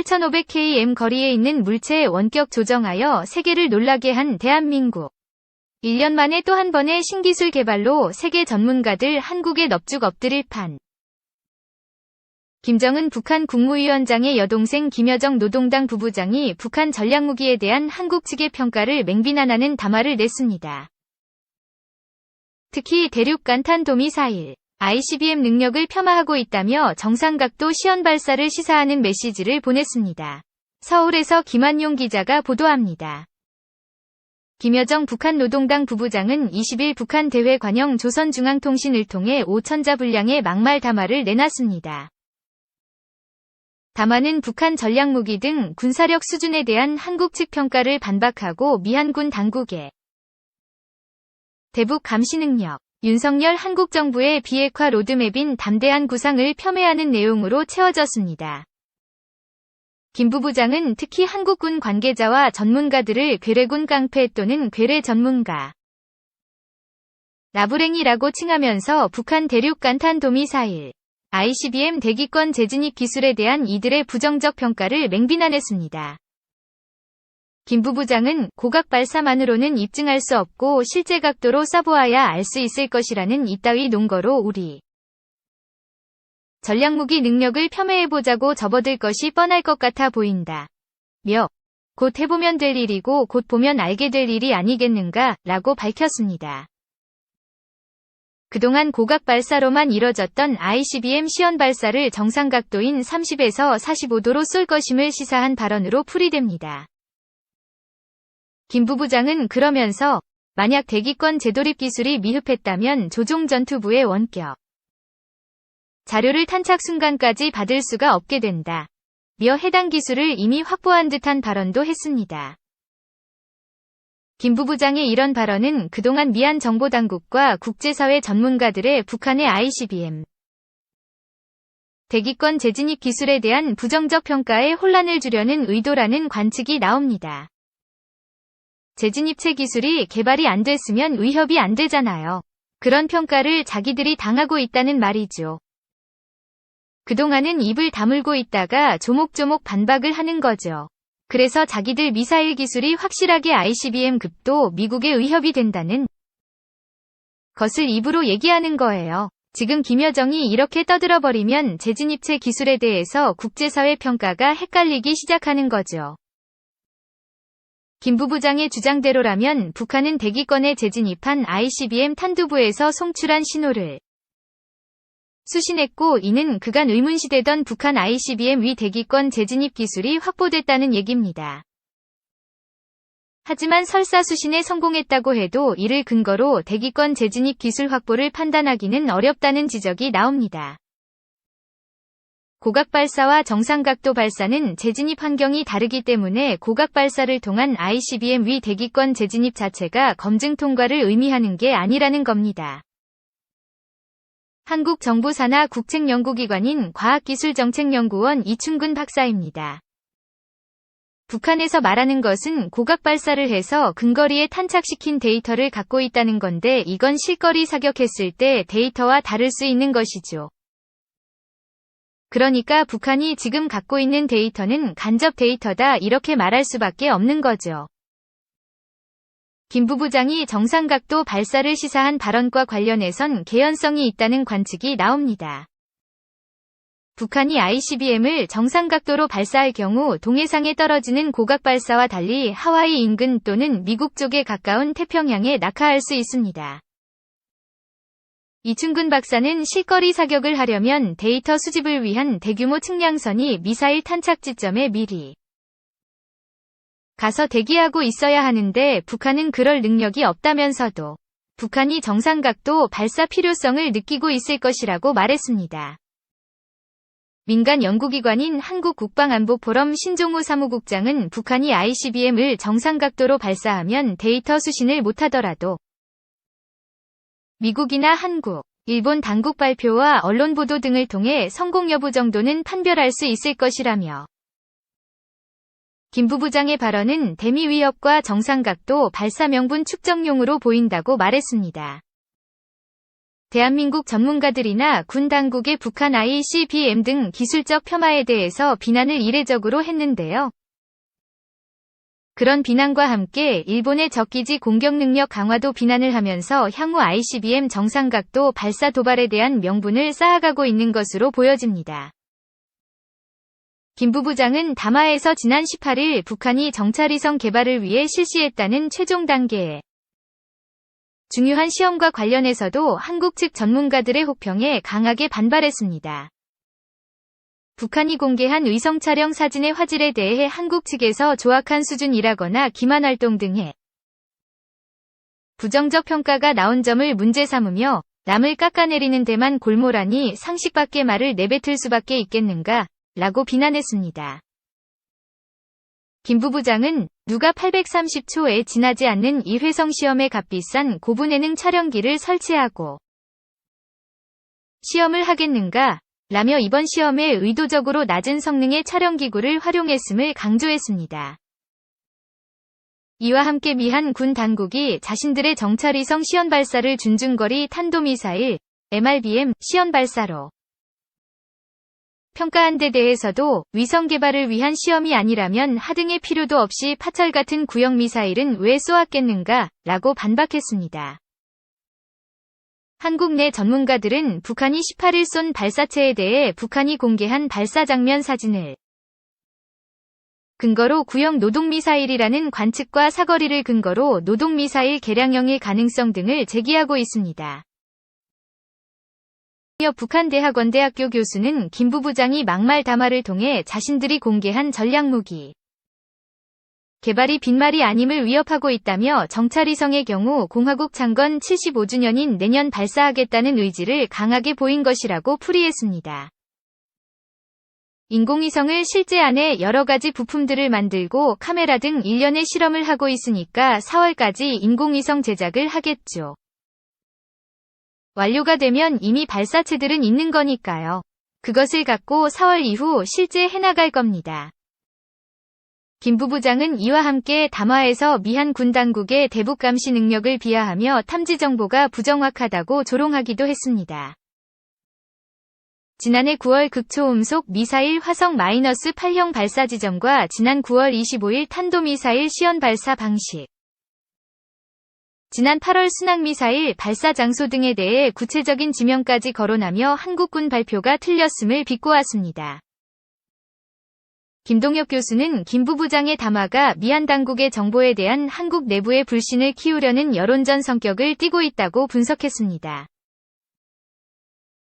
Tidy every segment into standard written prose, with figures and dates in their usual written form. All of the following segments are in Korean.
8,500km 거리에 있는 물체의 원격 조정하여 세계를 놀라게 한 대한민국. 1년 만에 또 한 번의 신기술 개발로 세계 전문가들 한국에 넙죽 엎드릴 판. 김정은 북한 국무위원장의 여동생 김여정 노동당 부부장이 북한 전략무기에 대한 한국 측의 평가를 맹비난하는 담화를 냈습니다. 특히 대륙 간탄도미사일 ICBM 능력을 폄하하고 있다며 정상각도 시험 발사를 시사하는 메시지를 보냈습니다. 서울에서 김한용 기자가 보도합니다. 김여정 북한 노동당 부부장은 20일 북한 대회 관영 조선중앙통신을 통해 5,000자 분량의 막말 담화를 내놨습니다. 담화는 북한 전략무기 등 군사력 수준에 대한 한국 측 평가를 반박하고 미한군 당국의 대북 감시 능력, 윤석열 한국 정부의 비핵화 로드맵인 담대한 구상을 폄훼하는 내용으로 채워졌습니다. 김 부부장은 특히 한국군 관계자와 전문가들을 괴뢰군 깡패 또는 괴뢰 전문가, 나부랭이라고 칭하면서 북한 대륙 간탄도미사일 ICBM 대기권 재진입 기술에 대한 이들의 부정적 평가를 맹비난했습니다. 김 부부장은 고각 발사만으로는 입증할 수 없고 실제 각도로 쏴보아야 알 수 있을 것이라는 이따위 논거로 우리 전략무기 능력을 폄훼해보자고 접어들 것이 뻔할 것 같아 보인다. 곧 해보면 될 일이고 곧 보면 알게 될 일이 아니겠는가 라고 밝혔습니다. 그동안 고각 발사로만 이뤄졌던 ICBM 시연 발사를 정상 각도인 30에서 45도로 쏠 것임을 시사한 발언으로 풀이됩니다. 김 부부장은 그러면서 만약 대기권 재돌입 기술이 미흡했다면 조종전투부의 원격 자료를 탄착 순간까지 받을 수가 없게 된다. 해당 기술을 이미 확보한 듯한 발언도 했습니다. 김 부부장의 이런 발언은 그동안 미한 정보당국과 국제사회 전문가들의 북한의 ICBM 대기권 재진입 기술에 대한 부정적 평가에 혼란을 주려는 의도라는 관측이 나옵니다. 재진입체 기술이 개발이 안 됐으면 위협이 안 되잖아요. 그런 평가를 자기들이 당하고 있다는 말이죠. 그동안은 입을 다물고 있다가 조목조목 반박을 하는 거죠. 그래서 자기들 미사일 기술이 확실하게 ICBM급도 미국의 위협이 된다는 것을 입으로 얘기하는 거예요. 지금 김여정이 이렇게 떠들어버리면 재진입체 기술에 대해서 국제사회 평가가 헷갈리기 시작하는 거죠. 김 부부장의 주장대로라면 북한은 대기권에 재진입한 ICBM 탄두부에서 송출한 신호를 수신했고 이는 그간 의문시되던 북한 ICBM 위 대기권 재진입 기술이 확보됐다는 얘기입니다. 하지만 설사 수신에 성공했다고 해도 이를 근거로 대기권 재진입 기술 확보를 판단하기는 어렵다는 지적이 나옵니다. 고각 발사와 정상각도 발사는 재진입 환경이 다르기 때문에 고각 발사를 통한 ICBM 위 대기권 재진입 자체가 검증 통과를 의미하는 게 아니라는 겁니다. 한국 정부 산하 국책연구기관인 과학기술정책연구원 이춘근 박사입니다. 북한에서 말하는 것은 고각 발사를 해서 근거리에 탄착시킨 데이터를 갖고 있다는 건데 이건 실거리 사격했을 때 데이터와 다를 수 있는 것이죠. 그러니까 북한이 지금 갖고 있는 데이터는 간접 데이터다 이렇게 말할 수밖에 없는 거죠. 김 부부장이 정상각도 발사를 시사한 발언과 관련해선 개연성이 있다는 관측이 나옵니다. 북한이 ICBM을 정상각도로 발사할 경우 동해상에 떨어지는 고각 발사와 달리 하와이 인근 또는 미국 쪽에 가까운 태평양에 낙하할 수 있습니다. 이춘근 박사는 실거리 사격을 하려면 데이터 수집을 위한 대규모 측량선이 미사일 탄착 지점에 미리 가서 대기하고 있어야 하는데 북한은 그럴 능력이 없다면서도 북한이 정상각도 발사 필요성을 느끼고 있을 것이라고 말했습니다. 민간 연구기관인 한국국방안보포럼 신종우 사무국장은 북한이 ICBM을 정상각도로 발사하면 데이터 수신을 못하더라도 미국이나 한국, 일본 당국 발표와 언론 보도 등을 통해 성공 여부 정도는 판별할 수 있을 것이라며 김 부부장의 발언은 대미 위협과 정상각도 발사 명분 축적용으로 보인다고 말했습니다. 대한민국 전문가들이나 군 당국의 북한 ICBM 등 기술적 폄하에 대해서 비난을 이례적으로 했는데요. 그런 비난과 함께 일본의 적기지 공격 능력 강화도 비난을 하면서 향후 ICBM 정상각도 발사 도발에 대한 명분을 쌓아가고 있는 것으로 보여집니다. 김 부부장은 담화에서 지난 18일 북한이 정찰위성 개발을 위해 실시했다는 최종 단계의 중요한 시험과 관련해서도 한국 측 전문가들의 혹평에 강하게 반발했습니다. 북한이 공개한 위성 촬영 사진의 화질에 대해 한국 측에서 조악한 수준이라거나 기만 활동 등의 부정적 평가가 나온 점을 문제 삼으며 남을 깎아내리는 데만 골몰하니 상식밖의 말을 내뱉을 수밖에 있겠는가 라고 비난했습니다. 김 부부장은 누가 830초에 지나지 않는 이 회성 시험에 값비싼 고분해능 촬영기를 설치하고 시험을 하겠는가 라며 이번 시험에 의도적으로 낮은 성능의 촬영기구를 활용했음을 강조했습니다. 이와 함께 미한 군 당국이 자신들의 정찰위성 시험 발사를 중중거리 탄도미사일 MRBM 시험 발사로 평가한 데 대해서도 위성 개발을 위한 시험이 아니라면 하등의 필요도 없이 파철 같은 구형 미사일은 왜 쏘았겠는가 라고 반박했습니다. 한국 내 전문가들은 북한이 18일 쏜 발사체에 대해 북한이 공개한 발사 장면 사진을 근거로 구형 노동미사일이라는 관측과 사거리를 근거로 노동미사일 개량형일 가능성 등을 제기하고 있습니다. 북한대학원대학교 교수는 김 부부장이 막말 담화를 통해 자신들이 공개한 전략무기 개발이 빈말이 아님을 위협하고 있다며 정찰위성의 경우 공화국 창건 75주년인 내년 발사하겠다는 의지를 강하게 보인 것이라고 풀이했습니다. 인공위성을 실제 안에 여러 가지 부품들을 만들고 카메라 등 일련의 실험을 하고 있으니까 4월까지 인공위성 제작을 하겠죠. 완료가 되면 이미 발사체들은 있는 거니까요. 그것을 갖고 4월 이후 실제 해나갈 겁니다. 김 부부장은 이와 함께 담화에서 미한 군 당국의 대북 감시 능력을 비하하며 탐지 정보가 부정확하다고 조롱하기도 했습니다. 지난해 9월 극초음속 미사일 화성 -8형 발사 지점과 지난 9월 25일 탄도미사일 시연 발사 방식, 지난 8월 순항미사일 발사 장소 등에 대해 구체적인 지명까지 거론하며 한국군 발표가 틀렸음을 비꼬았습니다. 김동혁 교수는 김 부부장의 담화가 미한 당국의 정보에 대한 한국 내부의 불신을 키우려는 여론전 성격을 띠고 있다고 분석했습니다.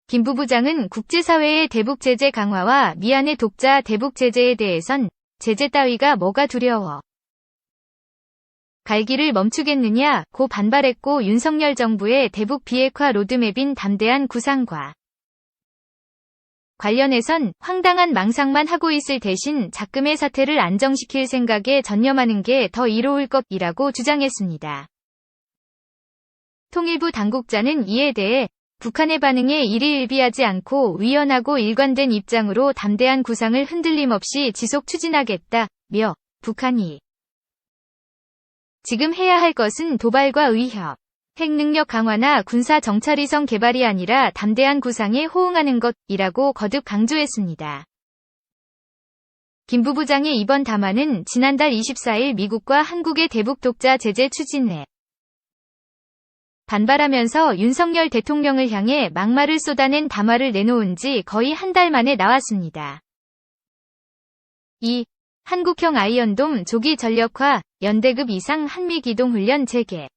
김 부부장은 국제사회의 대북 제재 강화와 미한의 독자 대북 제재에 대해선 제재 따위가 뭐가 두려워 갈기를 멈추겠느냐 고 반발했고 윤석열 정부의 대북 비핵화 로드맵인 담대한 구상과 관련해선 황당한 망상만 하고 있을 대신 작금의 사태를 안정시킬 생각에 전념하는 게 더 이로울 것이라고 주장했습니다. 통일부 당국자는 이에 대해 북한의 반응에 일희일비하지 않고 위헌하고 일관된 입장으로 담대한 구상을 흔들림 없이 지속 추진하겠다며 북한이 지금 해야 할 것은 도발과 위협, 핵능력 강화나 군사 정찰위성 개발이 아니라 담대한 구상에 호응하는 것이라고 거듭 강조했습니다. 김 부부장의 이번 담화는 지난달 24일 미국과 한국의 대북 독자 제재 추진에 반발하면서 윤석열 대통령을 향해 막말을 쏟아낸 담화를 내놓은 지 거의 한 달 만에 나왔습니다. 2. 한국형 아이언돔 조기 전력화, 연대급 이상 한미기동훈련 재개.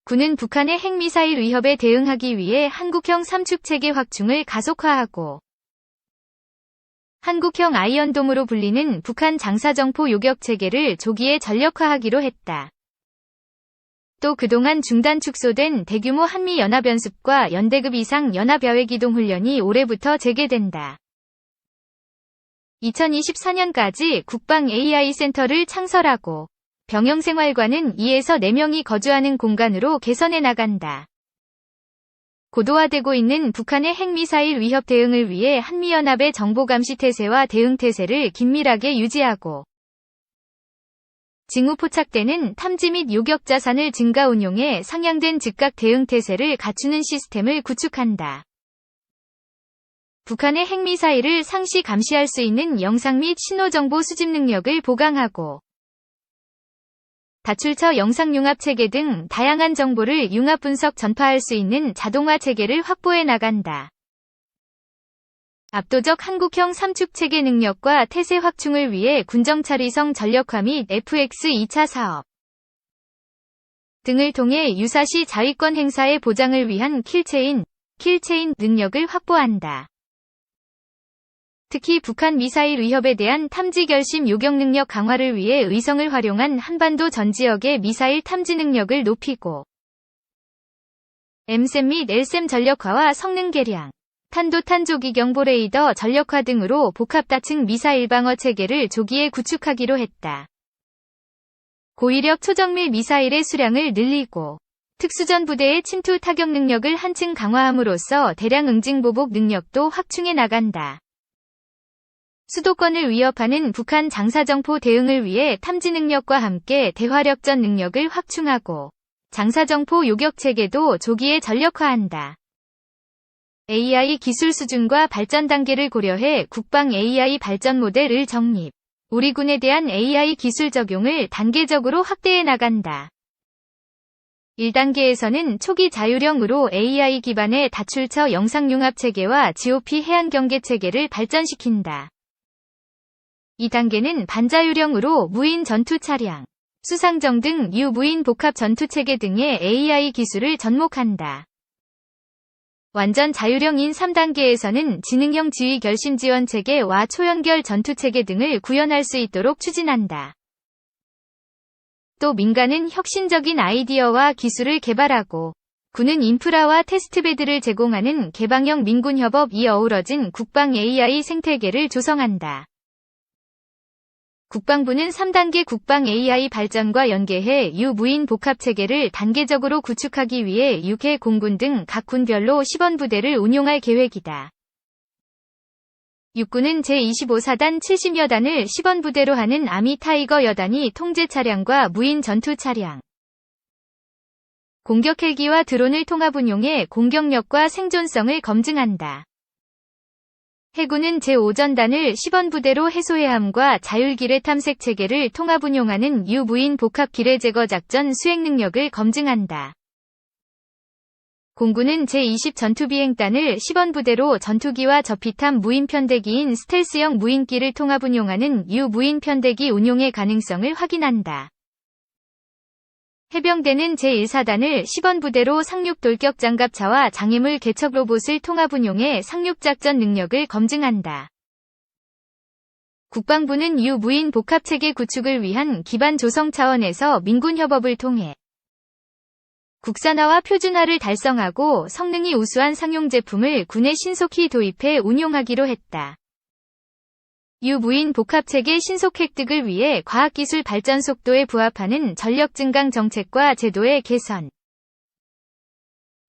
군은 북한의 핵미사일 위협에 대응하기 위해 한국형 삼축체계 확충을 가속화하고 한국형 아이언돔으로 불리는 북한 장사정포 요격체계를 조기에 전력화하기로 했다. 또 그동안 중단 축소된 대규모 한미연합연습과 연대급 이상 연합야외기동훈련이 올해부터 재개된다. 2024년까지 국방 AI 센터를 창설하고 병영생활관은 2에서 4명이 거주하는 공간으로 개선해 나간다. 고도화되고 있는 북한의 핵미사일 위협 대응을 위해 한미연합의 정보감시 태세와 대응 태세를 긴밀하게 유지하고 징후 포착되는 탐지 및 요격 자산을 증가 운용해 상향된 즉각 대응 태세를 갖추는 시스템을 구축한다. 북한의 핵미사일을 상시 감시할 수 있는 영상 및 신호정보 수집 능력을 보강하고 다출처 영상융합체계 등 다양한 정보를 융합 분석 전파할 수 있는 자동화 체계를 확보해 나간다. 압도적 한국형 삼축체계 능력과 태세 확충을 위해 군정찰위성 전력화 및 FX 2차 사업 등을 통해 유사시 자위권 행사의 보장을 위한 킬체인 능력을 확보한다. 특히 북한 미사일 위협에 대한 탐지 결심 요격 능력 강화를 위해 의성을 활용한 한반도 전 지역의 미사일 탐지 능력을 높이고 M셈 및 L셈 전력화와 성능 개량, 탄도탄 조기 경보 레이더 전력화 등으로 복합다층 미사일 방어 체계를 조기에 구축하기로 했다. 고위력 초정밀 미사일의 수량을 늘리고 특수전 부대의 침투 타격 능력을 한층 강화함으로써 대량 응징 보복 능력도 확충해 나간다. 수도권을 위협하는 북한 장사정포 대응을 위해 탐지 능력과 함께 대화력전 능력을 확충하고 장사정포 요격 체계도 조기에 전력화한다. AI 기술 수준과 발전 단계를 고려해 국방 AI 발전 모델을 정립, 우리 군에 대한 AI 기술 적용을 단계적으로 확대해 나간다. 1단계에서는 초기 자유령으로 AI 기반의 다출처 영상융합 체계와 GOP 해안 경계 체계를 발전시킨다. 2단계는 반자유령으로 무인 전투 차량, 수상정 등 유무인 복합 전투 체계 등의 AI 기술을 접목한다. 완전 자유령인 3단계에서는 지능형 지휘 결심 지원 체계와 초연결 전투 체계 등을 구현할 수 있도록 추진한다. 또 민간은 혁신적인 아이디어와 기술을 개발하고 군은 인프라와 테스트베드를 제공하는 개방형 민군협업이 어우러진 국방 AI 생태계를 조성한다. 국방부는 3단계 국방 AI 발전과 연계해 유무인 복합체계를 단계적으로 구축하기 위해 6회 공군 등 각 군별로 10원 부대를 운용할 계획이다. 육군은 제25사단 70여 단을 10원 부대로 하는 아미 타이거 여단이 통제 차량과 무인 전투 차량, 공격 헬기와 드론을 통합 운용해 공격력과 생존성을 검증한다. 해군은 제5전단을 10원 부대로 해소해함과 자율기뢰 탐색 체계를 통합 운용하는 유무인 복합 기뢰 제거 작전 수행 능력을 검증한다. 공군은 제20 전투비행단을 10원 부대로 전투기와 저피탐 무인 편대기인 스텔스형 무인기를 통합 운용하는 유무인 편대기 운용의 가능성을 확인한다. 해병대는 제1사단을 10원 부대로 상륙 돌격 장갑차와 장애물 개척 로봇을 통합 운용해 상륙작전 능력을 검증한다. 국방부는 유무인 복합체계 구축을 위한 기반 조성 차원에서 민군 협업을 통해 국산화와 표준화를 달성하고 성능이 우수한 상용 제품을 군에 신속히 도입해 운용하기로 했다. 유무인 복합체계 신속 획득을 위해 과학기술 발전 속도에 부합하는 전력 증강 정책과 제도의 개선,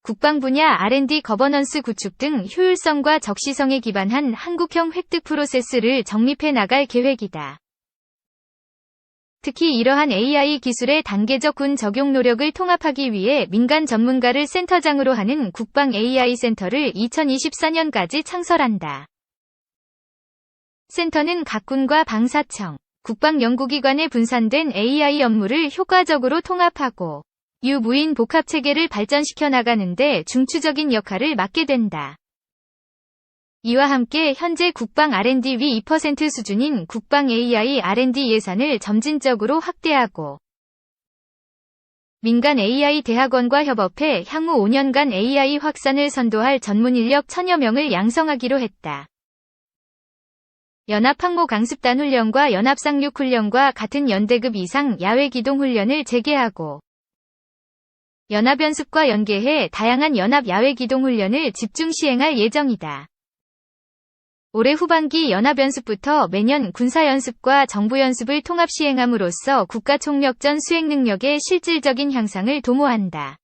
국방 분야 R&D 거버넌스 구축 등 효율성과 적시성에 기반한 한국형 획득 프로세스를 정립해 나갈 계획이다. 특히 이러한 AI 기술의 단계적 군 적용 노력을 통합하기 위해 민간 전문가를 센터장으로 하는 국방 AI 센터를 2024년까지 창설한다. 센터는 각 군과 방사청, 국방연구기관에 분산된 AI 업무를 효과적으로 통합하고 유무인 복합체계를 발전시켜 나가는 데 중추적인 역할을 맡게 된다. 이와 함께 현재 국방 R&D 위 2% 수준인 국방 AI R&D 예산을 점진적으로 확대하고 민간 AI 대학원과 협업해 향후 5년간 AI 확산을 선도할 전문 인력 1000여 명을 양성하기로 했다. 연합항모 강습단 훈련과 연합상륙 훈련과 같은 연대급 이상 야외 기동 훈련을 재개하고 연합연습과 연계해 다양한 연합 야외 기동 훈련을 집중 시행할 예정이다. 올해 후반기 연합연습부터 매년 군사연습과 정부연습을 통합 시행함으로써 국가총력전 수행 능력의 실질적인 향상을 도모한다.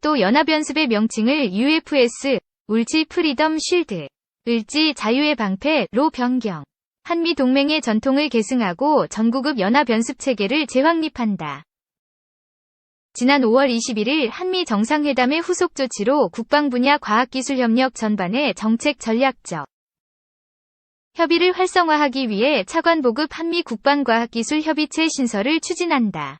또 연합연습의 명칭을 UFS, 울지 프리덤 쉴드, 을지 자유의 방패로 변경, 한미 동맹의 전통을 계승하고 전구급 연합 연습 체계를 재확립한다. 지난 5월 21일 한미 정상회담의 후속 조치로 국방 분야 과학기술 협력 전반의 정책 전략적 협의를 활성화하기 위해 차관 보급 한미 국방과학기술 협의체 신설을 추진한다.